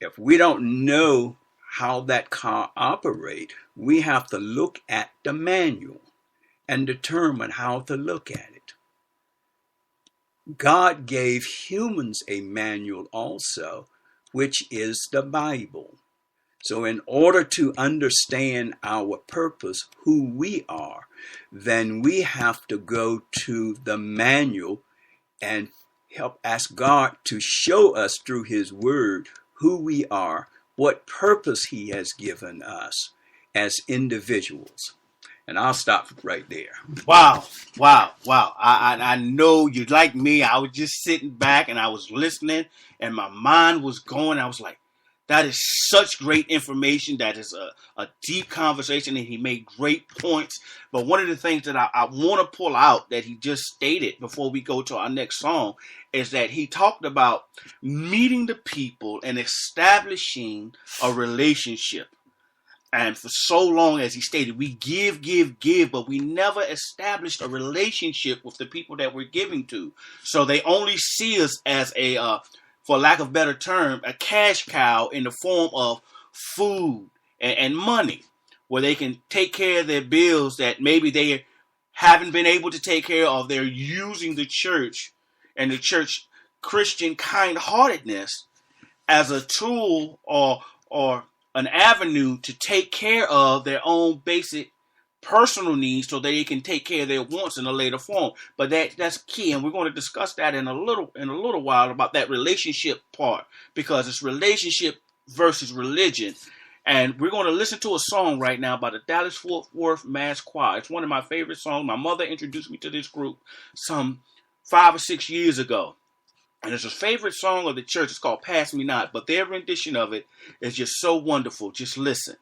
If we don't know how that car operates, we have to look at the manual and determine how to look at it. God gave humans a manual also, which is the Bible. So in order to understand our purpose, who we are, then we have to go to the manual and ask God to show us through his word who we are, what purpose he has given us as individuals. And I'll stop right there. Wow. I know you like me. I was just sitting back and I was listening and my mind was going. I was like, that is such great information. That is a deep conversation, and he made great points. But one of the things that I want to pull out that he just stated before we go to our next song is that he talked about meeting the people and establishing a relationship. And for so long, as he stated, we give, but we never established a relationship with the people that we're giving to. So they only see us as for lack of a better term, a cash cow in the form of food and money, where they can take care of their bills that maybe they haven't been able to take care of. They're using the church and the church Christian kind-heartedness as a tool or an avenue to take care of their own basic personal needs so they can take care of their wants in a later form. But that's key, and we're going to discuss that in a little while about that relationship part, because it's relationship versus religion. And we're going to listen to a song right now by the Dallas Fort Worth Mass Choir. It's one of my favorite songs. My mother introduced me to this group some 5 or 6 years ago. And it's a favorite song of the church. It's called Pass Me Not. But their rendition of it is just so wonderful. Just listen.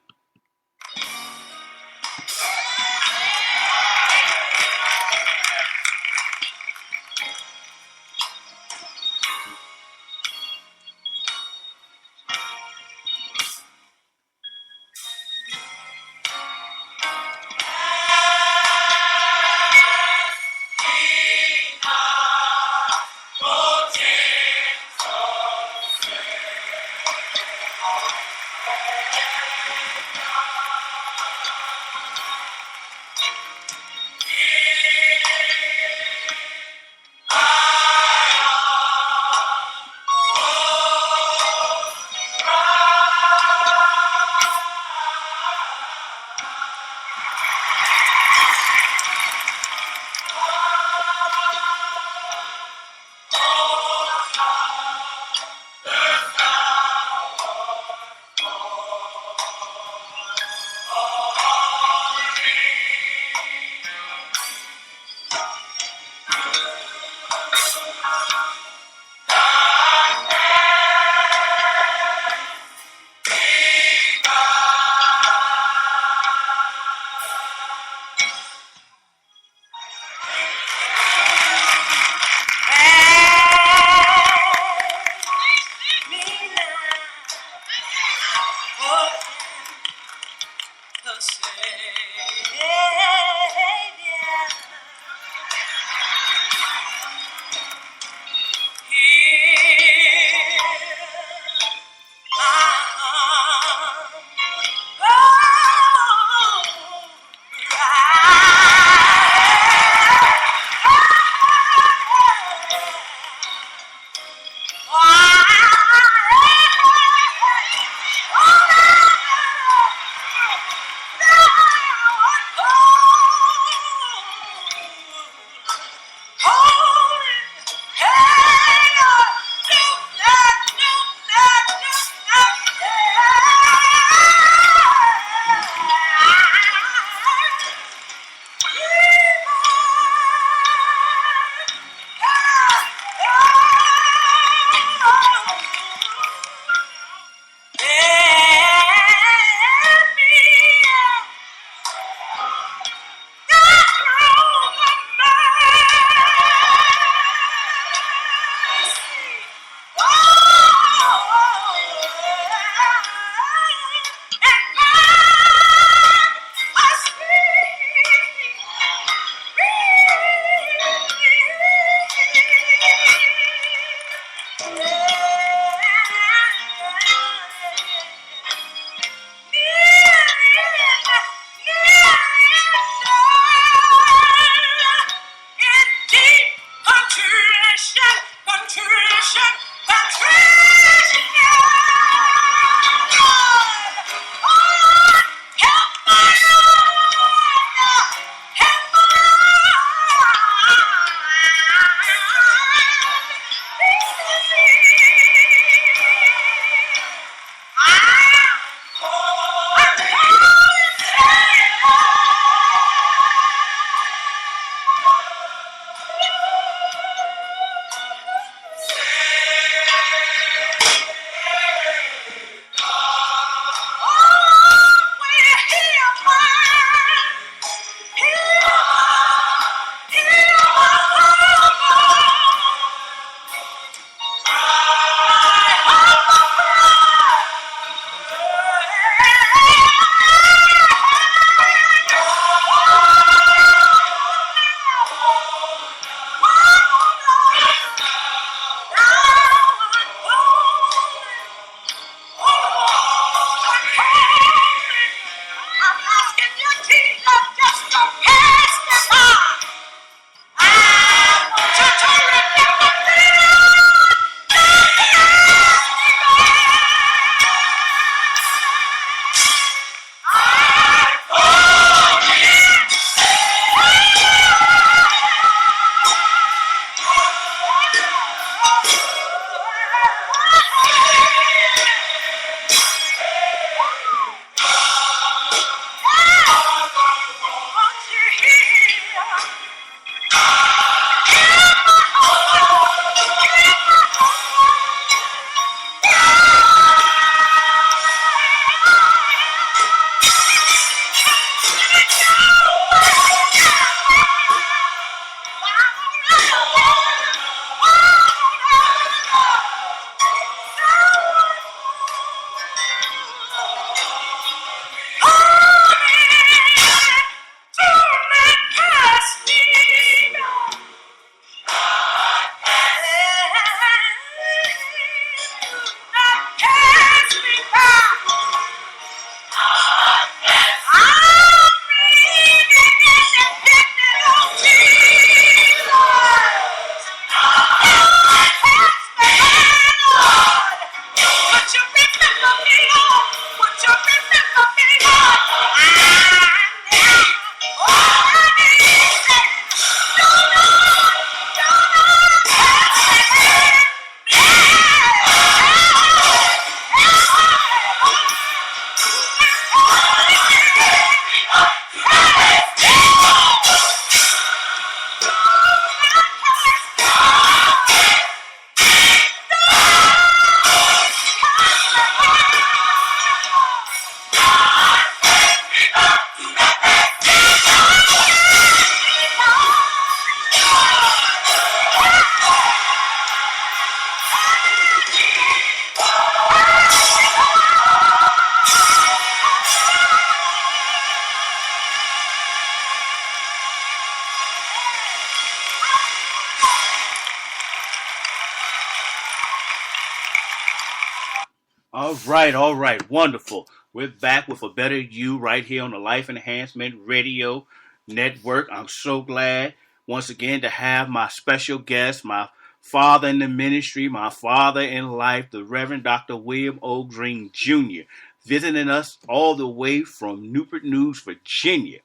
All right, wonderful. We're back with a better you right here on the Life Enhancement Radio Network. I'm so glad once again to have my special guest, my father in the ministry, my father in life, the Reverend Dr. William O. Greene Jr., visiting us all the way from Newport News, Virginia.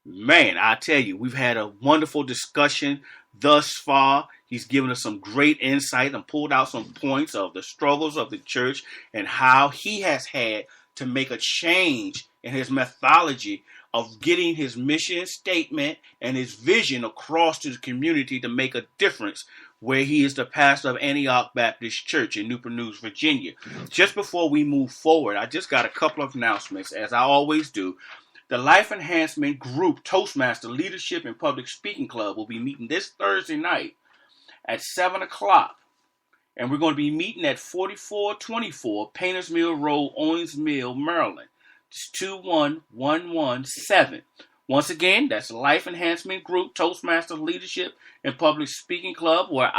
Man, I tell you, we've had a wonderful discussion thus far. He's given us some great insight and pulled out some points of the struggles of the church and how he has had to make a change in his methodology of getting his mission statement and his vision across to the community to make a difference where he is the pastor of Antioch Baptist Church in Newport News, Virginia. Just before we move forward, I just got a couple of announcements, as I always do. The Life Enhancement Group Toastmaster Leadership and Public Speaking Club will be meeting this Thursday night at 7 o'clock. And we're going to be meeting at 4424 Painters Mill Road, Owings Mill, Maryland. It's 21117. Once again, that's Life Enhancement Group Toastmaster Leadership and Public Speaking Club, where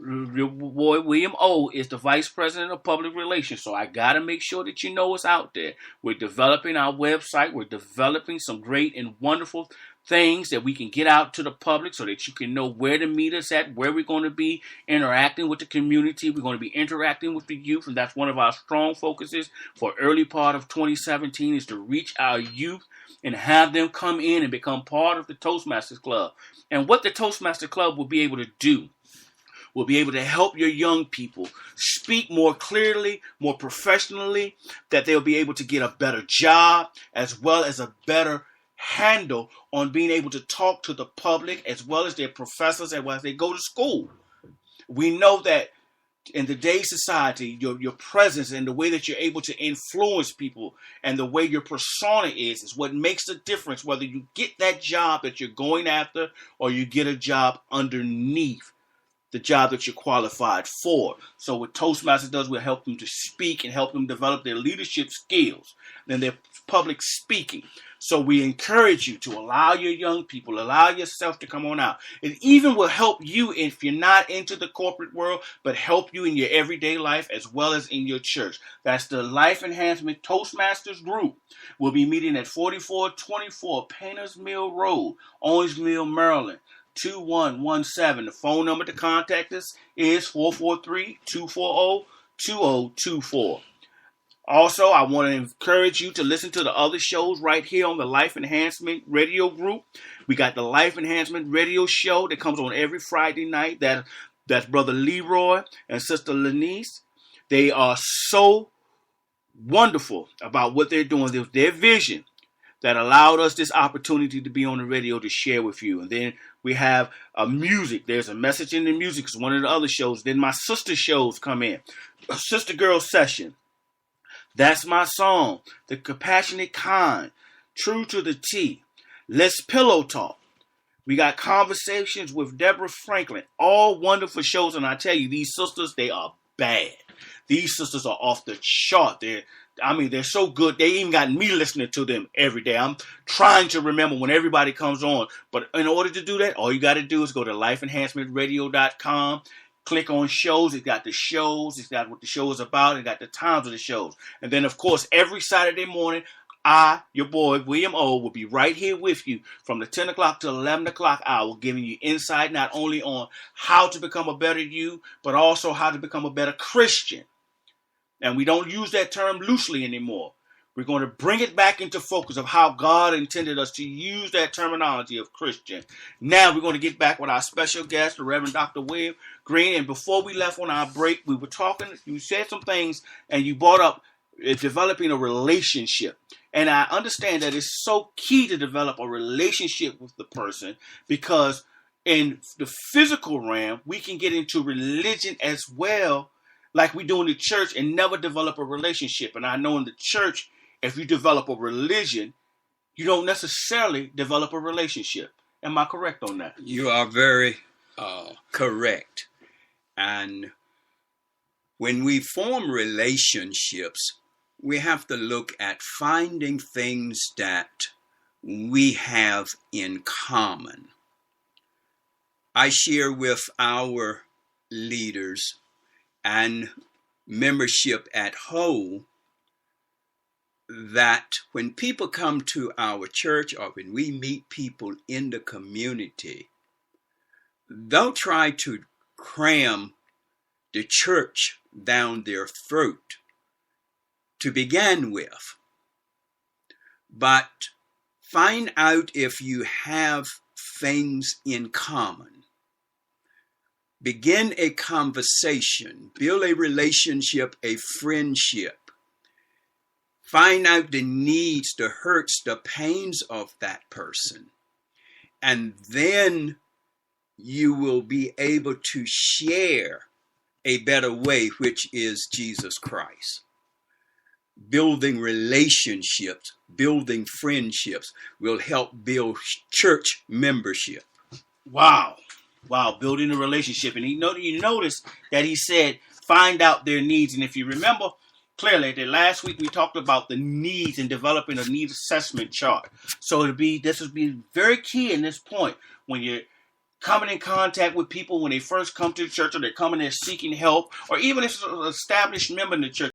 your boy William O. is the Vice President of Public Relations. So I got to make sure that you know it's out there. We're developing our website. We're developing some great and wonderful things that we can get out to the public so that you can know where to meet us at, where we're going to be interacting with the community. We're going to be interacting with the youth, and that's one of our strong focuses for early part of 2017 is to reach our youth and have them come in and become part of the Toastmasters Club. And what the Toastmasters Club will be able to do will be able to help your young people speak more clearly, more professionally, that they'll be able to get a better job as well as a better handle on being able to talk to the public as well as their professors and as they go to school. We know that in today's society, your presence and the way that you're able to influence people and the way your persona is what makes the difference whether you get that job that you're going after or you get a job underneath the job that you're qualified for. So what Toastmasters does, we'll help them to speak and help them develop their leadership skills and their public speaking. So we encourage you to allow your young people, allow yourself to come on out. It even will help you if you're not into the corporate world, but help you in your everyday life as well as in your church. That's the Life Enhancement Toastmasters Group. We'll be meeting at 4424 Painters Mill Road, Owings Mill, Maryland. 2117. The phone number to contact us is 443-240-2024. Also, I want to encourage you to listen to the other shows right here on the Life Enhancement Radio Group. We got the Life Enhancement Radio Show that comes on every Friday night. That's Brother Leroy and Sister Lenice. They are so wonderful about what they're doing. Their vision that allowed us this opportunity to be on the radio to share with you. And then we have music. There's a message in the music. It's one of the other shows. Then my sister shows come in. A Sister Girl Session. That's My Song. The Compassionate Kind. True to the T. Let's Pillow Talk. We got Conversations with Deborah Franklin. All wonderful shows. And I tell you, these sisters, they are bad. These sisters are off the chart. They're so good. They even got me listening to them every day. I'm trying to remember when everybody comes on. But in order to do that, all you got to do is go to lifeenhancementradio.com. Click on shows. It's got the shows. It's got what the show is about. It got the times of the shows. And then, of course, every Saturday morning, I, your boy, William O., will be right here with you from the 10 o'clock to 11 o'clock hour, giving you insight not only on how to become a better you, but also how to become a better Christian. And we don't use that term loosely anymore. We're going to bring it back into focus of how God intended us to use that terminology of Christian. Now we're going to get back with our special guest, the Reverend Dr. William Greene. And before we left on our break, we were talking, you said some things, and you brought up developing a relationship. And I understand that it's so key to develop a relationship with the person, because in the physical realm, we can get into religion as well, like we do in the church, and never develop a relationship. And I know in the church, if you develop a religion, you don't necessarily develop a relationship. Am I correct on that? You are very correct. And when we form relationships, we have to look at finding things that we have in common. I share with our leaders and membership at whole that when people come to our church, or when we meet people in the community, don't try to cram the church down their throat to begin with, but find out if you have things in common. Begin a conversation, build a relationship, a friendship. Find out the needs, the hurts, the pains of that person. And then you will be able to share a better way, which is Jesus Christ. Building relationships, building friendships will help build church membership. Wow. Building a relationship. And you notice that he said, find out their needs. And if you remember clearly, that last week we talked about the needs and developing a needs assessment chart. So this would be very key in this point when you're coming in contact with people when they first come to the church, or they're coming there seeking help, or even if it's an established member in the church.